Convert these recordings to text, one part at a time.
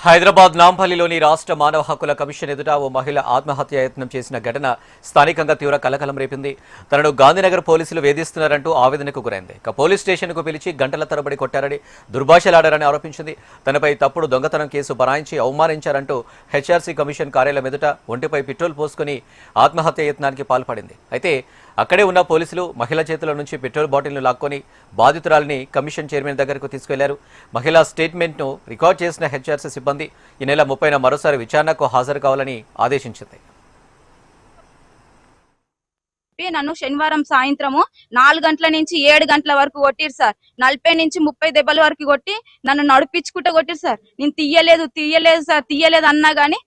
హైదరాబాద్ నాంపల్లిలోని రాష్ట్ర మానవ హక్కుల కమిషన్ ఎదుట ఓ మహిళ ఆత్మహత్య యత్నం చేసిన ఘటన స్థానికంగా తీవ్ర కలకలం రేపింది. తనను గాంధీనగర్ పోలీసులు వేధిస్తున్నారంటూ ఆవేదనకు గురైంది. పోలీస్ స్టేషన్కు పిలిచి గంటల తరబడి కొట్టారని, దుర్భాషలాడారని ఆరోపించింది. తనపై తప్పుడు దొంగతనం కేసు బనాయించి అవమానించారంటూ హెచ్ఆర్సీ కమిషన్ కార్యాలయం ఎదుట ఒంటిపై పెట్రోల్ పోసుకుని ఆత్మహత్య యత్నానికి పాల్పడింది. అయితే అక్కడే ఉన్న పోలీసులు మహిళ చేతుల నుంచి పెట్రోల్ బాటిల్ను లాక్కొని బాధితురాలిని కమిషన్ చైర్మన్ దగ్గరకు తీసుకెళ్లారు. మహిళా స్టేట్మెంట్ను రికార్డ్ చేసిన హెచ్ఆర్సీ సిబ్బంది ఈ నెల 30న మరోసారి విచారణకు హాజరు కావాలని ఆదేశించింది. నన్ను శనివారం సాయంత్రము 4 గంటల నుంచి 7 గంటల వరకు కొట్టిరు సార్. 40 నుంచి 30 దెబ్బల వరకు కొట్టి నన్ను నడిపించుకుంటూ కొట్టిరు సార్. నేను తీయలేదు సార్, తీయలేదు అన్నా గానీ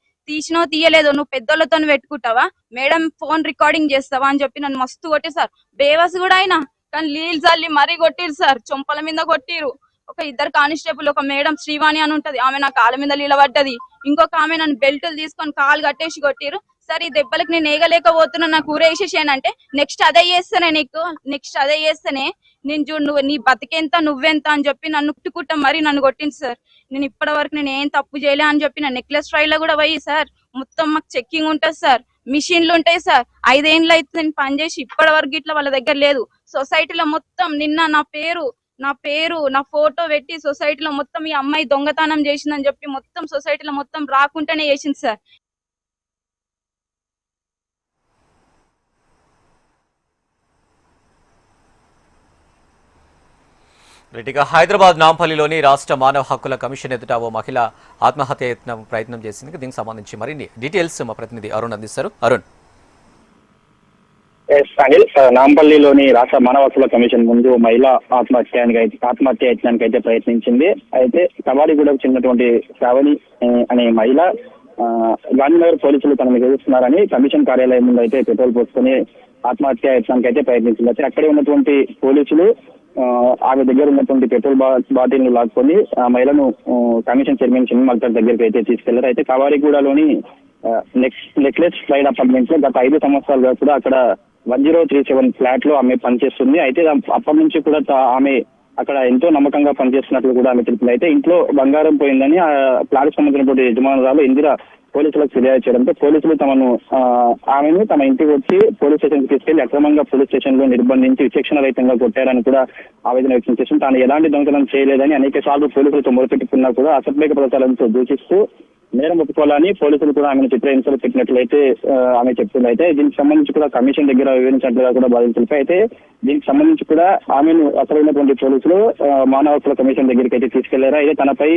తీయలేదు, నువ్వు పెద్దోళ్ళతో పెట్టుకుంటావా, మేడం ఫోన్ రికార్డింగ్ చేస్తావా అని చెప్పి నన్ను మస్తు కొట్టిరు సార్. బేవస్ కూడా అయినా కానీ నీళ్ళు చల్లి మరీ కొట్టిరు సార్. చొంపల మీద కొట్టిరు. ఒక 2 కానిస్టేబుల్, ఒక మేడం శ్రీవాణి అని ఉంటది, ఆమె నా కాళ్ళ మీద నిలబడ్డది. ఇంకొక ఆమె నన్ను బెల్టులు తీసుకొని కాలు కట్టేసి కొట్టిరు సార్. ఈ దెబ్బలకి నేను ఏగలేకపోతున్నా, నాకు ఊరేసేసానంటే నెక్స్ట్ అదే చేస్తేనే నేను చూడు, నువ్వు నీ బతికెంత నువ్వెంత అని చెప్పి నన్ను కుట్టుకుంటా మరి నన్ను కొట్టింది సార్. నేను ఇప్పటి వరకు నేను ఏం తప్పు చేయలే అని చెప్పి నా నెక్లెస్ ట్రైల్ లో కూడా పోయి సార్ మొత్తం మాకు చెక్కింగ్ ఉంటుంది సార్, మిషన్లు ఉంటాయి సార్. 5 ఏళ్ళు అయితే నేను పనిచేసి ఇప్పటి వరకు ఇట్లా వాళ్ళ దగ్గర లేదు. సొసైటీలో మొత్తం నిన్న నా పేరు నా ఫోటో పెట్టి సొసైటీలో మొత్తం ఈ అమ్మాయి దొంగతనం చేసిందని చెప్పి మొత్తం సొసైటీలో మొత్తం రాకుండానే చేసింది సార్. రెడ్డిగా హైదరాబాద్ నాంపల్లిలోని రాష్ట్ర మానవ హక్కుల కమిషన్ ఎదుట ఓ మహిళ ఆత్మహత్య ప్రయత్నం చేసింది. దీనికి సంబంధించి మరిన్ని డీటెయిల్స్ మా ప్రతినిధి అరుణ్ అందిస్తారు. అరుణ్. అనిల్, నాంపల్లిలోని రాష్ట్ర మానవ హక్కుల కమిషన్ ముందు మహిళ ఆత్మహత్య యత్నానికి అయితే ప్రయత్నించింది. అయితే కవాడిగూడకు చెందినటువంటి శ్రావణి అనే మహిళ గాంధీనగర్ పోలీసులు తనను వేధిస్తున్నారని కమిషన్ కార్యాలయం ముందు అయితే పెట్రోల్ పోసుకుని ఆత్మహత్య యత్నానికి అయితే ప్రయత్నించింది. అయితే అక్కడే ఉన్నటువంటి పోలీసులు ఆమె దగ్గర ఉన్నటువంటి పెట్రోల్ బాటిల్ ను లాక్కొని ఆ మహిళను కమిషన్ చైర్మన్ చిన్న మల్కర్ దగ్గరికి అయితే తీసుకెళ్లారు. అయితే కవాడిగూడలోని నెక్లెస్ ఫ్లైట్ అపార్ట్మెంట్ లో గత 5 సంవత్సరాలుగా కూడా అక్కడ 1037 ఫ్లాట్ లో ఆమె పనిచేస్తుంది. అయితే అప్పటి నుంచి కూడా ఆమె అక్కడ ఎంతో నమ్మకంగా పనిచేస్తున్నట్లు కూడా ఆమె తెలిపింది. అయితే ఇంట్లో బంగారం పోయిందని ఆ ఫ్లాట్ సంబంధించినటువంటి యజమానురాలు ఇందిరా పోలీసులకు ఫిర్యాదు చేయడంతో పోలీసులు ఆమెను తమ ఇంటికి వచ్చి పోలీస్ స్టేషన్ కి తీసుకెళ్లి అక్రమంగా పోలీస్ స్టేషన్ లో నిర్బంధించి విచక్షణ రహితంగా కొట్టారని కూడా ఆవేదన వ్యక్తం చేసింది. తాను ఎలాంటి దొంగతనం చేయలేదని అనేక సార్లు పోలీసులతో మొదలుపెట్టుకున్నా కూడా అసభ్యక ప్రచారాలతో దూషిస్తూ నేరం ఒప్పుకోవాలని పోలీసులు కూడా ఆమెను చిత్రహింసలు పెట్టినట్లయితే ఆమె చెప్తుంది. అయితే దీనికి సంబంధించి కూడా కమిషన్ దగ్గర వివరించినట్లుగా కూడా బాధితులపై అయితే దీనికి సంబంధించి కూడా ఆమెను అక్కడ ఉన్నటువంటి పోలీసులు మానవ హక్కుల కమిషన్ దగ్గరికి అయితే తీసుకెళ్లారు. అయితే తనపై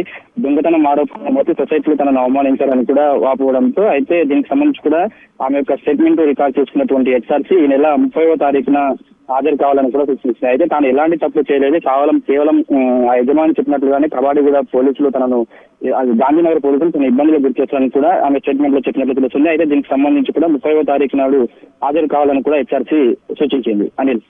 దొంగతనం ఆరోపణ మోపి సొసైటీలో తనను అవమానించారని కూడా వాపోవడంతో అయితే దీనికి సంబంధించి కూడా ఆమె యొక్క స్టేట్మెంట్ రికార్డ్ చేసుకున్నటువంటి హెచ్ఆర్సీ ఈ నెల 30వ తారీఖున హాజరు కావాలని కూడా సూచించారు. అయితే తాను ఎలాంటి తప్పు చేయలేదు, కేవలం ఆ యజమాని చెప్పినట్లుగానే కవాడిగూడ పోలీసులు తనను గాంధీనగర్ పోలీసులు తన ఇబ్బందులు గురి చేస్తారని కూడా ఆమె స్టేట్మెంట్ లో చెప్పినట్లు తెలుస్తుంది. అయితే దీనికి సంబంధించి కూడా 30వ తారీఖు నాడు హాజరు కావాలని కూడా హెచ్ఆర్సీ సూచించింది. అనిల్.